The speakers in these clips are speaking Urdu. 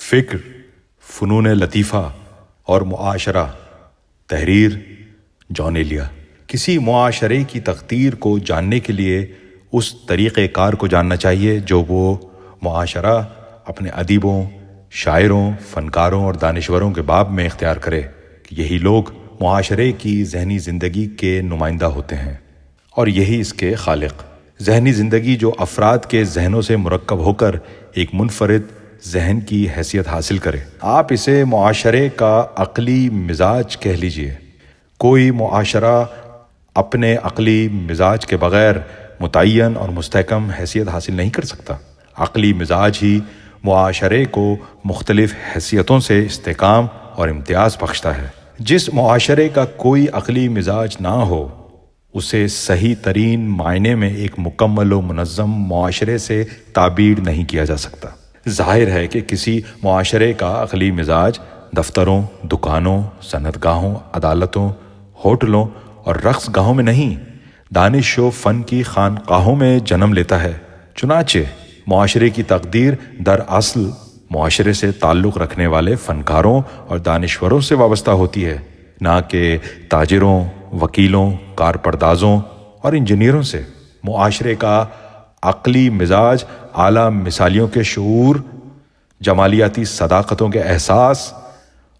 فکر، فنون لطیفہ اور معاشرہ، تحریر جان ایلیا۔ کسی معاشرے کی تقدیر کو جاننے کے لیے اس طریقہ کار کو جاننا چاہیے جو وہ معاشرہ اپنے ادیبوں، شاعروں، فنکاروں اور دانشوروں کے باب میں اختیار کرے کہ یہی لوگ معاشرے کی ذہنی زندگی کے نمائندہ ہوتے ہیں اور یہی اس کے خالق۔ ذہنی زندگی جو افراد کے ذہنوں سے مرکب ہو کر ایک منفرد ذہن کی حیثیت حاصل کرے، آپ اسے معاشرے کا عقلی مزاج کہہ لیجئے۔ کوئی معاشرہ اپنے عقلی مزاج کے بغیر متعین اور مستحکم حیثیت حاصل نہیں کر سکتا۔ عقلی مزاج ہی معاشرے کو مختلف حیثیتوں سے استحکام اور امتیاز بخشتا ہے۔ جس معاشرے کا کوئی عقلی مزاج نہ ہو اسے صحیح ترین معنی میں ایک مکمل و منظم معاشرے سے تعبیر نہیں کیا جا سکتا۔ ظاہر ہے کہ کسی معاشرے کا عقلی مزاج دفتروں، دکانوں، صنعت گاہوں، عدالتوں، ہوٹلوں اور رقص گاہوں میں نہیں، دانش و فن کی خانقاہوں میں جنم لیتا ہے۔ چنانچہ معاشرے کی تقدیر در اصل معاشرے سے تعلق رکھنے والے فنکاروں اور دانشوروں سے وابستہ ہوتی ہے، نہ کہ تاجروں، وکیلوں، کارپردازوں اور انجینئروں سے۔ معاشرے کا عقلی مزاج اعلیٰ مثالیوں کے شعور، جمالیاتی صداقتوں کے احساس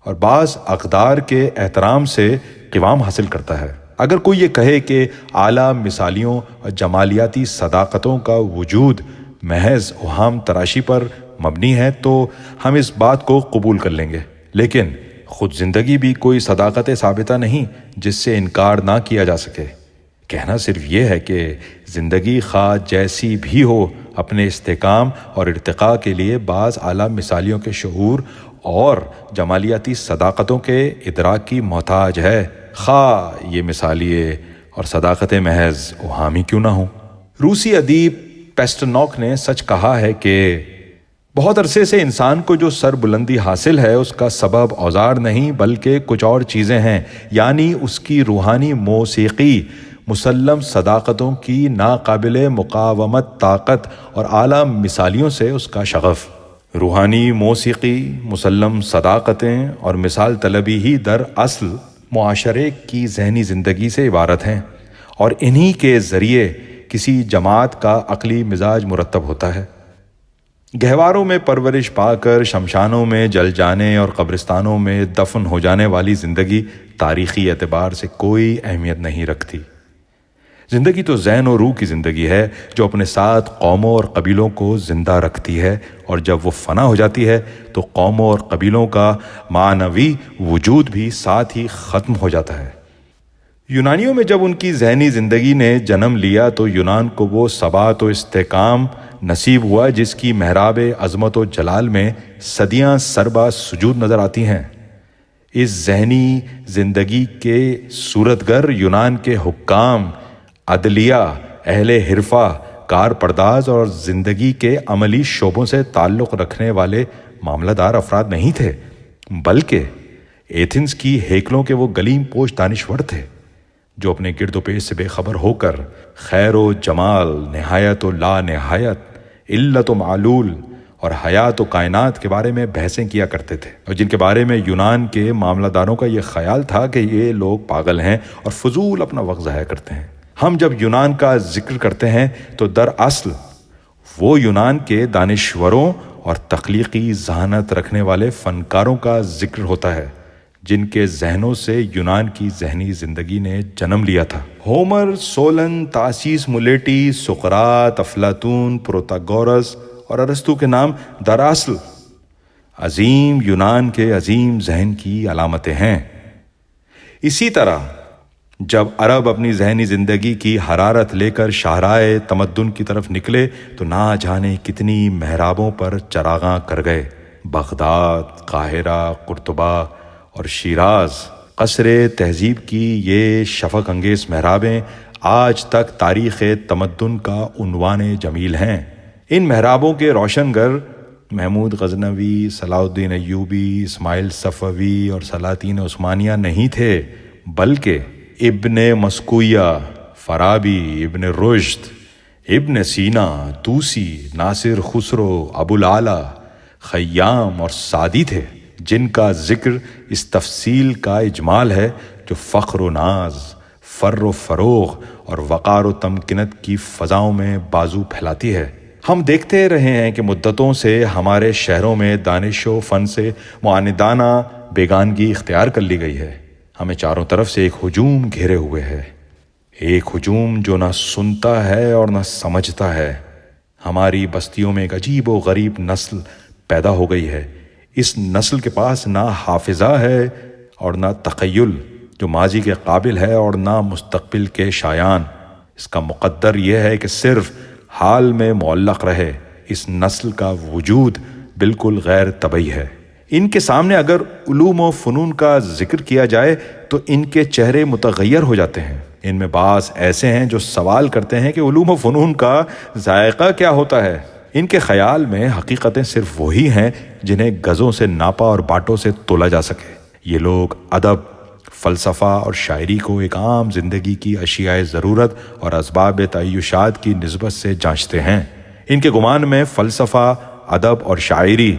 اور بعض اقدار کے احترام سے قوام حاصل کرتا ہے۔ اگر کوئی یہ کہے کہ اعلیٰ مثالیوں اور جمالیاتی صداقتوں کا وجود محض اوہام تراشی پر مبنی ہے تو ہم اس بات کو قبول کر لیں گے، لیکن خود زندگی بھی کوئی صداقت ثابتہ نہیں جس سے انکار نہ کیا جا سکے۔ کہنا صرف یہ ہے کہ زندگی خواہ جیسی بھی ہو اپنے استحکام اور ارتقاء کے لیے بعض اعلیٰ مثالیوں کے شعور اور جمالیاتی صداقتوں کے ادراک کی محتاج ہے، خواہ یہ مثالیے اور صداقتیں محض اوہامی کیوں نہ ہوں۔ روسی ادیب پیسٹرناک نے سچ کہا ہے کہ بہت عرصے سے انسان کو جو سر بلندی حاصل ہے اس کا سبب اوزار نہیں بلکہ کچھ اور چیزیں ہیں، یعنی اس کی روحانی موسیقی، مسلم صداقتوں کی ناقابل مقاومت طاقت اور اعلیٰ مثالیوں سے اس کا شغف۔ روحانی موسیقی، مسلم صداقتیں اور مثال طلبی ہی در اصل معاشرے کی ذہنی زندگی سے عبارت ہیں، اور انہی کے ذریعے کسی جماعت کا عقلی مزاج مرتب ہوتا ہے۔ گہواروں میں پرورش پا کر شمشانوں میں جل جانے اور قبرستانوں میں دفن ہو جانے والی زندگی تاریخی اعتبار سے کوئی اہمیت نہیں رکھتی۔ زندگی تو ذہن و روح کی زندگی ہے جو اپنے ساتھ قوموں اور قبیلوں کو زندہ رکھتی ہے، اور جب وہ فنا ہو جاتی ہے تو قوموں اور قبیلوں کا معنوی وجود بھی ساتھ ہی ختم ہو جاتا ہے۔ یونانیوں میں جب ان کی ذہنی زندگی نے جنم لیا تو یونان کو وہ ثبات و استحکام نصیب ہوا جس کی محراب عظمت و جلال میں صدیاں سربا سجود نظر آتی ہیں۔ اس ذہنی زندگی کے صورتگر یونان کے حکام، عدلیہ، اہل حرفہ، کارپرداز اور زندگی کے عملی شعبوں سے تعلق رکھنے والے معاملہ دار افراد نہیں تھے، بلکہ ایتھنز کی ہیکلوں کے وہ گلیم پوش دانشور تھے جو اپنے گرد و پیش سے بے خبر ہو کر خیر و جمال، نہایت و لا نہایت، علت و معلول اور حیات و کائنات کے بارے میں بحثیں کیا کرتے تھے، اور جن کے بارے میں یونان کے معاملہ داروں کا یہ خیال تھا کہ یہ لوگ پاگل ہیں اور فضول اپنا وقت ضائع کرتے ہیں۔ ہم جب یونان کا ذکر کرتے ہیں تو در اصل وہ یونان کے دانشوروں اور تخلیقی ذہانت رکھنے والے فنکاروں کا ذکر ہوتا ہے جن کے ذہنوں سے یونان کی ذہنی زندگی نے جنم لیا تھا۔ ہومر، سولن، تاسیس ملیٹی، سقراط، افلاطون، پروتاگورس اور ارسطو کے نام دراصل عظیم یونان کے عظیم ذہن کی علامتیں ہیں۔ اسی طرح جب عرب اپنی ذہنی زندگی کی حرارت لے کر شاہراہ تمدن کی طرف نکلے تو نہ جانے کتنی محرابوں پر چراغاں کر گئے۔ بغداد، قاہرہ، قرطبہ اور شیراز، قصر تہذیب کی یہ شفق انگیز محرابیں آج تک تاریخ تمدن کا عنوان جمیل ہیں۔ ان محرابوں کے روشن گر محمود غزنوی، صلاح الدین ایوبی، اسماعیل صفوی اور سلاطین عثمانیہ نہیں تھے، بلکہ ابن مسکویہ، فارابی، ابن رشد، ابن سینا، توسی، ناصر خسرو، ابو العالیٰ، خیام اور سعدی تھے، جن کا ذکر اس تفصیل کا اجمال ہے جو فخر و ناز، فر و فروغ اور وقار و تمکنت کی فضاؤں میں بازو پھیلاتی ہے۔ ہم دیکھتے رہے ہیں کہ مدتوں سے ہمارے شہروں میں دانش و فن سے معاندانہ بیگانگی اختیار کر لی گئی ہے۔ ہمیں چاروں طرف سے ایک ہجوم گھیرے ہوئے ہے، ایک ہجوم جو نہ سنتا ہے اور نہ سمجھتا ہے۔ ہماری بستیوں میں ایک عجیب و غریب نسل پیدا ہو گئی ہے۔ اس نسل کے پاس نہ حافظہ ہے اور نہ تخیل جو ماضی کے قابل ہے، اور نہ مستقبل کے شایان۔ اس کا مقدر یہ ہے کہ صرف حال میں معلق رہے۔ اس نسل کا وجود بالکل غیر طبعی ہے۔ ان کے سامنے اگر علوم و فنون کا ذکر کیا جائے تو ان کے چہرے متغیر ہو جاتے ہیں۔ ان میں بعض ایسے ہیں جو سوال کرتے ہیں کہ علوم و فنون کا ذائقہ کیا ہوتا ہے؟ ان کے خیال میں حقیقتیں صرف وہی ہیں جنہیں گزوں سے ناپا اور باٹوں سے تولا جا سکے۔ یہ لوگ ادب، فلسفہ اور شاعری کو ایک عام زندگی کی اشیاء ضرورت اور اسباب تعیشات کی نسبت سے جانچتے ہیں۔ ان کے گمان میں فلسفہ، ادب اور شاعری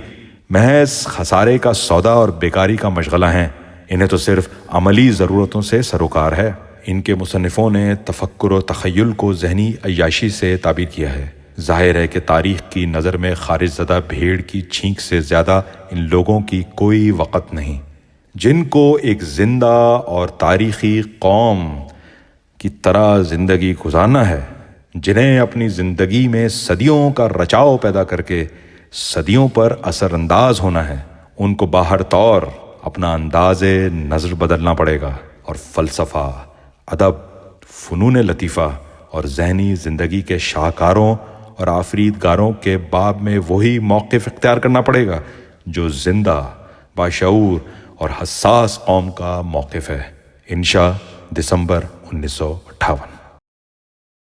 محض خسارے کا سودا اور بیکاری کا مشغلہ ہیں۔ انہیں تو صرف عملی ضرورتوں سے سروکار ہے۔ ان کے مصنفوں نے تفکر و تخیل کو ذہنی عیاشی سے تعبیر کیا ہے۔ ظاہر ہے کہ تاریخ کی نظر میں خارج زدہ بھیڑ کی چھینک سے زیادہ ان لوگوں کی کوئی وقت نہیں، جن کو ایک زندہ اور تاریخی قوم کی طرح زندگی گزارنا ہے، جنہیں اپنی زندگی میں صدیوں کا رچاؤ پیدا کر کے صدیوں پر اثر انداز ہونا ہے۔ ان کو باہر طور اپنا انداز نظر بدلنا پڑے گا اور فلسفہ، ادب، فنون لطیفہ اور ذہنی زندگی کے شاہکاروں اور آفریدگاروں کے باب میں وہی موقف اختیار کرنا پڑے گا جو زندہ، باشعور اور حساس قوم کا موقف ہے۔ انشاء دسمبر 1958۔